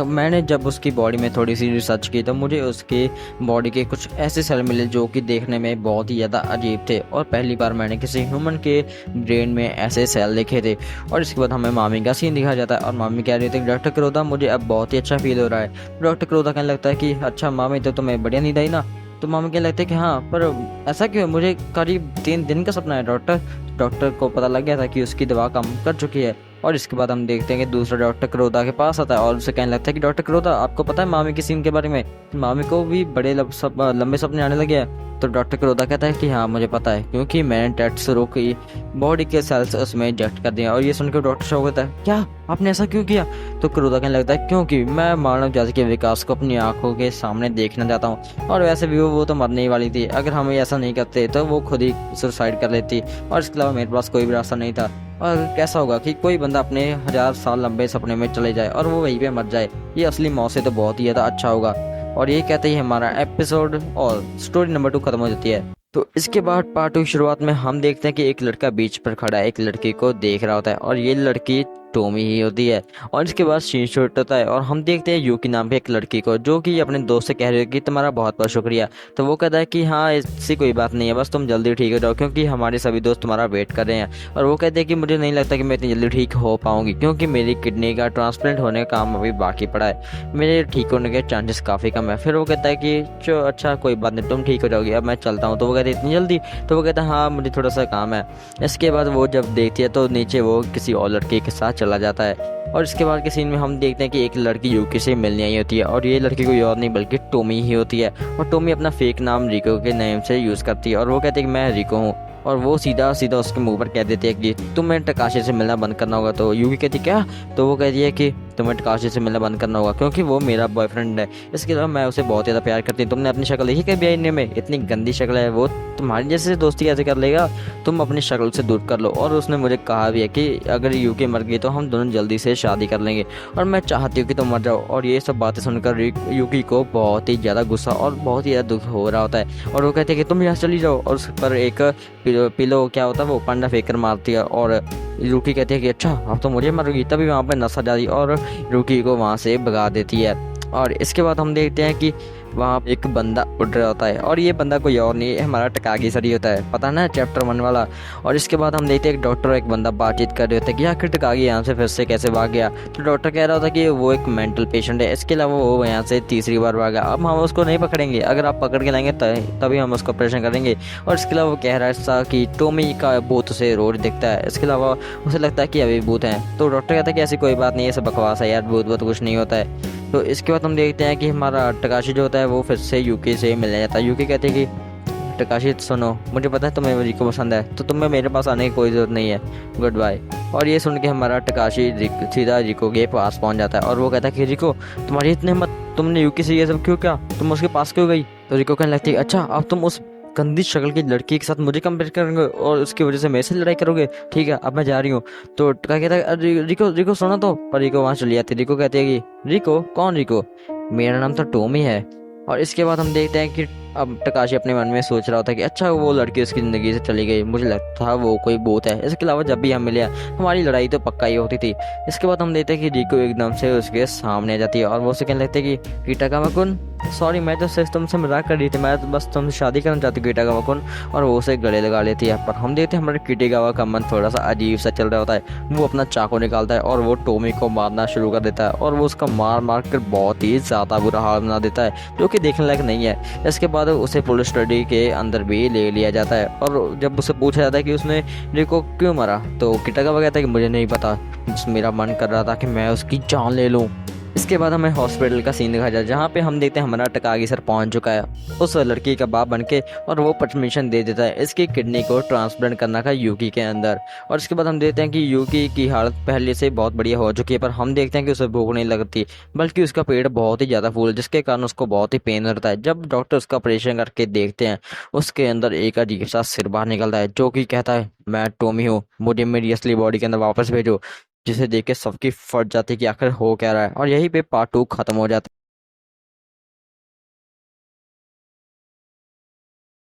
मैंने जब उसकी बॉडी में थोड़ी सी रिसर्च की तो मुझे उसके बॉडी के कुछ ऐसे सेल मिले जो कि देखने में बहुत ही ज़्यादा अजीब थे और पहली बार मैंने किसी ह्यूमन के ब्रेन में ऐसे सेल देखे थे। और इसके बाद हमें मामी का सीन दिखाया जाता है और मामी कह रही थी डॉक्टर क्रोधा मुझे अब बहुत ही अच्छा फील हो रहा है। डॉक्टर क्रोधा कहने लगता है कि अच्छा मामी तो तुम्हें बढ़िया नींद आई ना? तो मामी कहने लगते हैं कि हाँ पर ऐसा क्यों, मुझे करीब 3 दिन का सपना है डॉक्टर। डॉक्टर को पता लग गया था कि उसकी दवा काम कर चुकी है। और इसके बाद हम देखते हैं कि दूसरा डॉक्टर क्रोधा के पास आता है और उसे कहने लगता है कि डॉक्टर क्रोधा आपको पता है मामी की सीन के बारे में, मामी को भी बड़े लंबे सपने आने लगे हैं। तो डॉक्टर क्रोधा कहता है कि हाँ मुझे पता है क्योंकि मैंने टेट्सुरो की बॉडी के सेल्स उसमें इंजेक्ट कर दिया। और ये सुनकर डॉक्टर शॉक होता है क्या आपने ऐसा क्यों किया? तो क्रोधा कहने लगता है क्योंकि मैं मानव जाति के विकास को अपनी आंखों के सामने देखना चाहता हूँ और वैसे भी वो तो मरने ही वाली थी, अगर हम ऐसा नहीं करते तो वो खुद ही सुसाइड कर लेती और इसके अलावा मेरे पास कोई भी रास्ता नहीं था। और कैसा होगा कि कोई बंदा अपने 1000 साल लंबे सपने में चले जाए और वो वहीं पे मर जाए, ये असली मौत से तो बहुत ही ज़्यादा अच्छा होगा। और ये कहते ही हमारा एपिसोड और स्टोरी नंबर 2 खत्म हो जाती है। तो इसके बाद पार्ट 2 की शुरुआत में हम देखते हैं कि एक लड़का बीच पर खड़ा है, एक लड़की को देख रहा होता है और ये लड़की टोमी ही होती है। और इसके बाद सीन शॉट होता है और हम देखते हैं यूकी नाम की एक लड़की को जो कि अपने दोस्त से कह रही है कि तुम्हारा बहुत बहुत शुक्रिया। तो वो कहता है कि हाँ इससे कोई बात नहीं है, बस तुम जल्दी ठीक हो जाओ क्योंकि हमारे सभी दोस्त तुम्हारा वेट कर रहे हैं। और वो कहते हैं कि मुझे नहीं लगता कि मैं इतनी जल्दी ठीक हो पाऊंगी क्योंकि मेरी किडनी का ट्रांसप्लांट होने का काम अभी बाकी पड़ा है, मेरे ठीक होने के चांसेस काफ़ी कम है। फिर वो कहता है कि अच्छा कोई बात नहीं तुम ठीक हो जाओगी, अब मैं चलता हूँ। तो वो कहते हैं इतनी जल्दी? तो वो कहता है हाँ मुझे थोड़ा सा काम है। इसके बाद वो जब देखती है तो नीचे वो किसी और लड़के के साथ चला जाता है। और इसके बाद के सीन में हम देखते हैं कि एक लड़की यूकी से मिलने आई होती है और ये लड़की कोई और नहीं बल्कि टोमी ही होती है। और टोमी अपना फेक नाम रिको के नेम से यूज़ करती है और वो कहती है कि मैं रिको हूँ और वो सीधा सीधा उसके मुंह पर कह देती है कि तुम्हें टकाशी से मिलना बंद करना होगा। तो यूकी कहती क्या? तो वो कहती है कि तुम्हें टकाशी से मिलना बंद करना होगा क्योंकि वो मेरा बॉयफ्रेंड है, इसके अलावा मैं उसे बहुत ज़्यादा प्यार करती हूँ। तुमने अपनी शक्ल देखी कभी आईने में? इतनी गंदी शक्ल है, वो तुम्हारी जैसे दोस्ती कैसे कर लेगा, तुम अपनी शक्ल से दूर कर लो। और उसने मुझे कहा भी है कि अगर यूकी मर गई तो हम दोनों जल्दी से शादी कर लेंगे और मैं चाहती हूँ कि तुम मर जाओ। और ये सब बातें सुनकर यूकी को बहुत ही ज़्यादा गुस्सा और बहुत ही ज़्यादा दुख हो रहा होता है और वो कहते हैं कि तुम यहाँ चली जाओ। और उस पर एक पिलो क्या होता है वो पंडा फेंक कर मारती है और यूकी कहती है कि अच्छा अब तो मुझे मरोगी। तभी वहाँ पर नशा जाती और यूकी को वहाँ से भगा देती है। और इसके बाद हम देखते हैं कि वहाँ एक बंदा उड़ रहा होता है और ये बंदा कोई और नहीं है, हमारा टकागी सरी होता है, पता ना चैप्टर 1 वाला। और इसके बाद हम देखते हैं एक डॉक्टर और एक बंदा बातचीत कर रहे होते हैं कि आखिर टकागी यहाँ से फिर से कैसे भाग गया। तो डॉक्टर कह रहा होता है कि वो एक मेंटल पेशेंट है, इसके अलावा वो यहाँ से तीसरी बार भागा, अब हम उसको नहीं पकड़ेंगे, अगर आप पकड़ के लाएंगे तभी हम उसको ऑपरेशन करेंगे। और इसके अलावा वो कह रहा है कि टोमी का भूत उसे रोज दिखता है, इसके अलावा उसे लगता है कि अभी भूत हैं। तो डॉक्टर कहता है कि ऐसी कोई बात नहीं है, सब बकवास है यार, भूत कुछ नहीं होता है। तो इसके बाद हम देखते हैं कि हमारा टकाशी जो होता है वो फिर से यूकी से मिलने जाता है। यूकी कहती है कि टकाशी सुनो, मुझे पता है तुम्हें रिको पसंद है तो तुम्हें मेरे पास आने की कोई ज़रूरत नहीं है, गुड बाय। और ये सुन के हमारा टकाशी सीधा रिको के पास पहुंच जाता है और वो कहता है कि रिको तुम्हारी इतनी हिम्मत, तुमने यूकी से ये सब क्यों किया, तुम उसके पास क्यों गई? तो रिको कहने लगती है अच्छा अब तुम उस गंदी शक्ल की लड़की के साथ मुझे कंपेयर करोगे और उसकी वजह से मेरे से लड़ाई करोगे? ठीक है, अब मैं जा रही हूँ। तो टका कहता है, "अरे रिको, रिको सुनो तो।" पर रिको वहां चली जाती है। रिको कहती है कि रिको? कौन रिको? मेरा नाम तो टॉमी है। और इसके बाद हम देखते हैं कि अब टकाशी अपने मन में सोच रहा होता है कि अच्छा वो लड़की उसकी ज़िंदगी से चली गई, मुझे लगता था वो कोई भूत है। इसके अलावा जब भी हम मिले हमारी लड़ाई तो पक्का ही होती थी। इसके बाद हम देखते हैं कि रिको एकदम से उसके सामने आ जाती है और वो उसे कहने लगती है कि टकामा-कुन, सॉरी, मैं तो सिर्फ तुमसे मजाक कर रही थी, मैं तो बस तुमसे शादी करना चाहती हूँ किटागावा-कुन। और वो उसे गले लगा लेती है। पर हम देखते हैं हमारे किटागावा का मन थोड़ा सा अजीब सा चल रहा होता है। वो अपना चाकू निकालता है और वो टॉमी को मारना शुरू कर देता है और वो उसका मार मार कर बहुत ही ज़्यादा बुरा हाल बना देता है, जो कि देखने लायक नहीं है। इसके बाद उसे पुलिस स्टडी के अंदर भी ले लिया जाता है और जब उसे पूछा जाता है कि उसने रिको क्यों मारा, तो किटागावा कहता है कि मुझे नहीं पता, बस मेरा मन कर रहा था कि मैं उसकी जान ले लूँ। इसके बाद हमें हॉस्पिटल का सीन दिखाया जाए, जहाँ पे हम देखते हैं हमारा टकागी सर पहुंच चुका है उस लड़की का बाप बनके, और वो परमिशन दे देता है इसकी किडनी को ट्रांसप्लांट करना का यूकी के अंदर। और इसके बाद हम देखते हैं कि यूकी की हालत पहले से बहुत बढ़िया हो चुकी है, पर हम देखते हैं कि उसे भूख नहीं लगती, बल्कि उसका पेट बहुत ही ज़्यादा फूल, जिसके कारण उसको बहुत ही पेन होता है। जब डॉक्टर उसका ऑपरेशन करके देखते हैं, उसके अंदर एक अजीब सा सिर बाहर निकलता है, जो कि कहता है मैं टॉमी हूँ, मुझे मेरी असली बॉडी के अंदर वापस भेजो। जिसे देख के सबकी फट जाती है कि आखिर हो क्या रहा है। और यहीं पे पार्ट 2 खत्म हो जाता है।